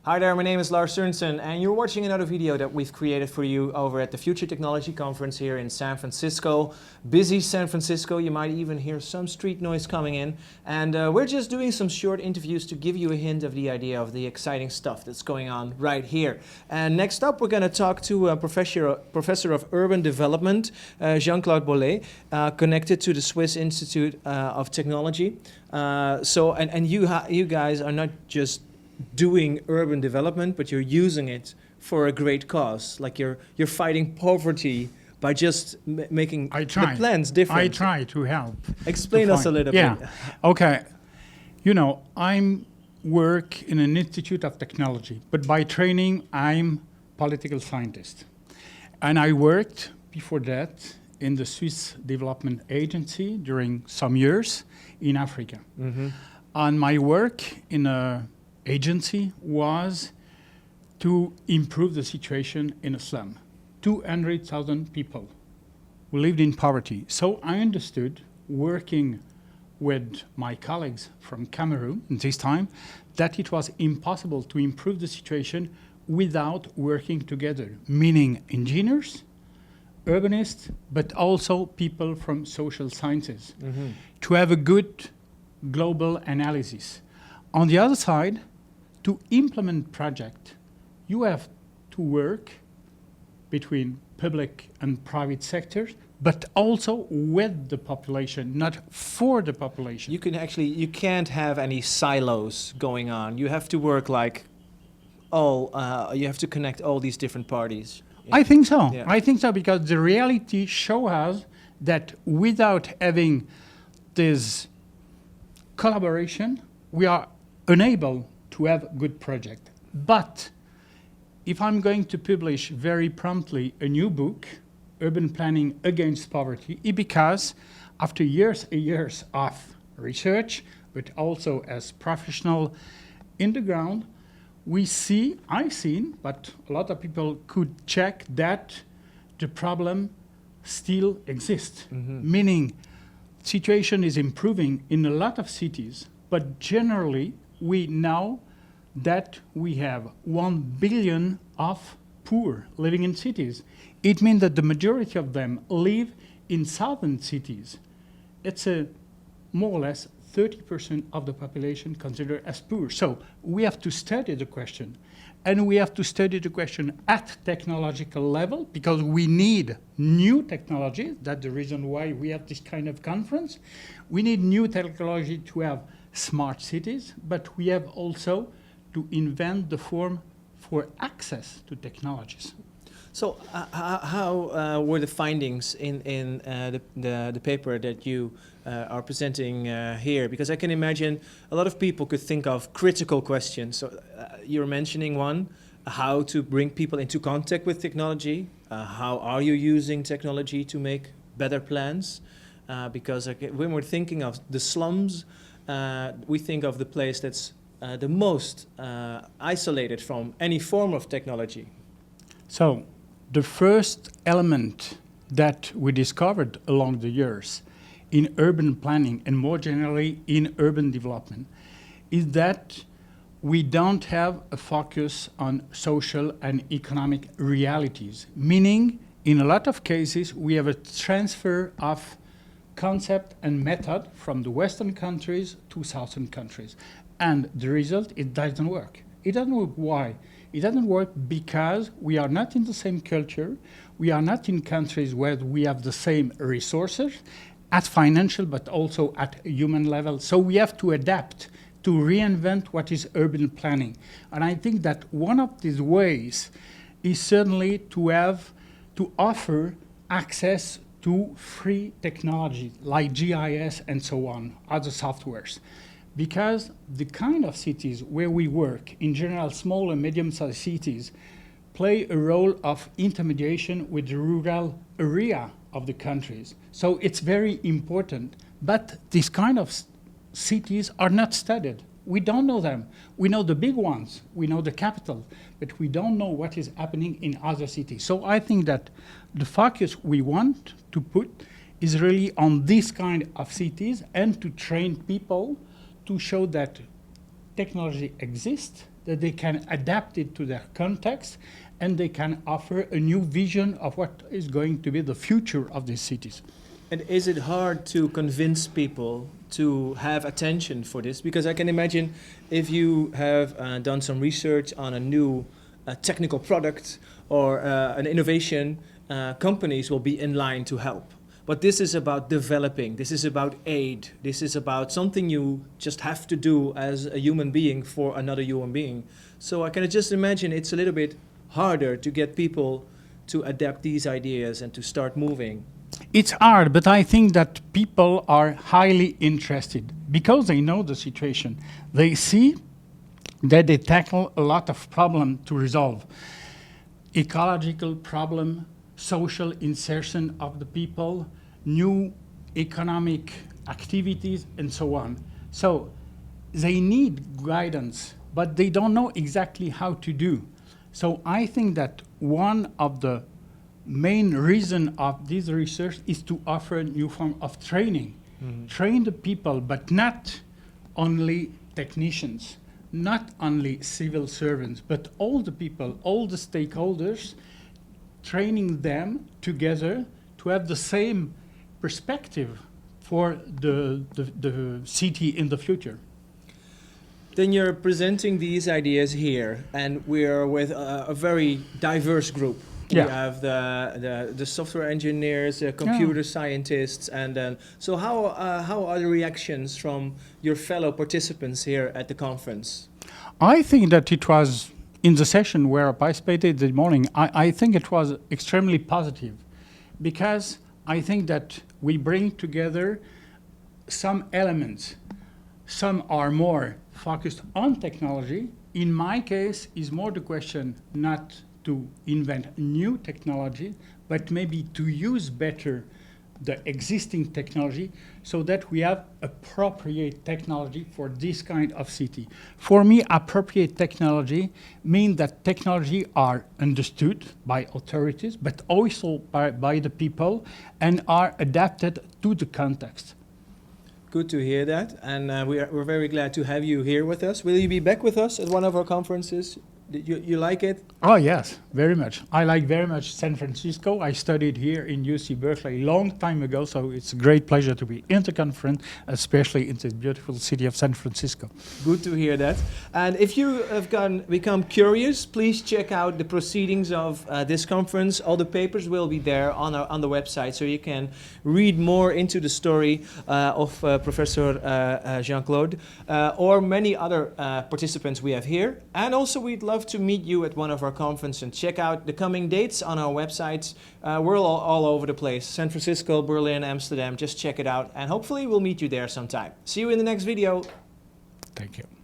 Hi there, my name is Lars Sørensen, and you're watching another video that we've created for you over at the Future Technology Conference here in San Francisco. Busy San Francisco, you might even hear some street noise coming in. And we're just doing some short interviews to give you a hint of the idea of the exciting stuff that's going on right here. And next up, we're going to talk to a professor of urban development, Jean-Claude Bolay, connected to the Swiss Institute of Technology. You guys are not just doing urban development, but you're using it for a great cause. Like you're fighting poverty by just making the plans different. I try to help. Explain us a little bit. Okay. You know, I work in an institute of technology, but by training, I'm political scientist. And I worked before that in the Swiss Development Agency during some years in Africa. Mm-hmm. And my work in a agency was to improve the situation in a slum. 200,000 people who lived in poverty. So I understood, working with my colleagues from Cameroun at this time, that it was impossible to improve the situation without working together, meaning engineers, urbanists, but also people from social sciences, to have a good global analysis. On the other side, to implement project, you have to work between public and private sectors, but also with the population, not for the population. You can't have any silos going on. You have to work like you have to connect all these different parties. I think so. Yeah. I think so because the reality shows us that without having this collaboration, we are unable to have good project. But if I'm going to publish very promptly a new book, Urban Planning Against Poverty, it's because after years and years of research, but also as professional in the ground, I've seen, but a lot of people could check that the problem still exists. Mm-hmm. Meaning, situation is improving in a lot of cities, but generally, we know that we have 1 billion of poor living in cities. It means that the majority of them live in southern cities. It's more or less 30% of the population considered as poor. So we have to study the question. And we have to study the question at technological level because we need new technology. That's the reason why we have this kind of conference. We need new technology to have smart cities, but we have also to invent the form for access to technologies. So how were the findings in the paper that you are presenting here? Because I can imagine a lot of people could think of critical questions. So you're mentioning one, how to bring people into contact with technology. How are you using technology to make better plans? Because when we're thinking of the slums, we think of the place that's the most isolated from any form of technology. So the first element that we discovered along the years in urban planning and more generally in urban development is that we don't have a focus on social and economic realities, meaning in a lot of cases we have a transfer of concept and method from the Western countries to Southern countries. And the result, it doesn't work. It doesn't work. Why? It doesn't work because we are not in the same culture. We are not in countries where we have the same resources at financial, but also at human level. So we have to adapt to reinvent what is urban planning. And I think that one of these ways is certainly to offer access to free technology like GIS and so on, other softwares. Because the kind of cities where we work, in general small and medium-sized cities, play a role of intermediation with the rural area of the countries. So it's very important. But these kind of cities are not studied. We don't know them. We know the big ones. We know the capital. But we don't know what is happening in other cities. So I think that the focus we want to put is really on this kind of cities and to train people to show that technology exists that they can adapt it to their context, and they can offer a new vision of what is going to be the future of these cities. And is it hard to convince people to have attention for this? Because I can imagine if you have done some research on a new technical product or an innovation, companies will be in line to help. But this is about developing, this is about aid, this is about something you just have to do as a human being for another human being. So I can just imagine it's a little bit harder to get people to adapt these ideas and to start moving. It's hard, but I think that people are highly interested because they know the situation. They see that they tackle a lot of problems to resolve. Ecological problem, social insertion of the people, new economic activities, and so on. So they need guidance, but they don't know exactly how to do. So I think that one of the main reason of this research is to offer a new form of training. Mm-hmm. Train the people, but not only technicians, not only civil servants, but all the people, all the stakeholders, training them together to have the same perspective for the city in the future. Then you're presenting these ideas here, and we're with a very diverse group. Yeah. We have the software engineers, the computer scientists, and then so how are the reactions from your fellow participants here at the conference? I think that it was, in the session where I participated this morning, I think it was extremely positive, because I think that we bring together some elements. Some are more focused on technology. In my case, is more the question not to invent new technology, but maybe to use better the existing technology so that we have appropriate technology for this kind of city. For me, appropriate technology means that technology are understood by authorities, but also by the people, and are adapted to the context. Good to hear that, and we're very glad to have you here with us. Will you be back with us at one of our conferences? Did you like it? Oh yes, very much. I like very much San Francisco. I studied here in UC Berkeley a long time ago, so it's a great pleasure to be in the conference, especially in the beautiful city of San Francisco. Good to hear that. And if you have become curious, please check out the proceedings of this conference. All the papers will be there on the website, so you can read more into the story of Professor Jean-Claude or many other participants we have here. And also we'd love to meet you at one of our conferences, and check out the coming dates on our websites. We're all over the place. San Francisco, Berlin, Amsterdam. Just check it out, and hopefully we'll meet you there sometime. See you in the next video. Thank you.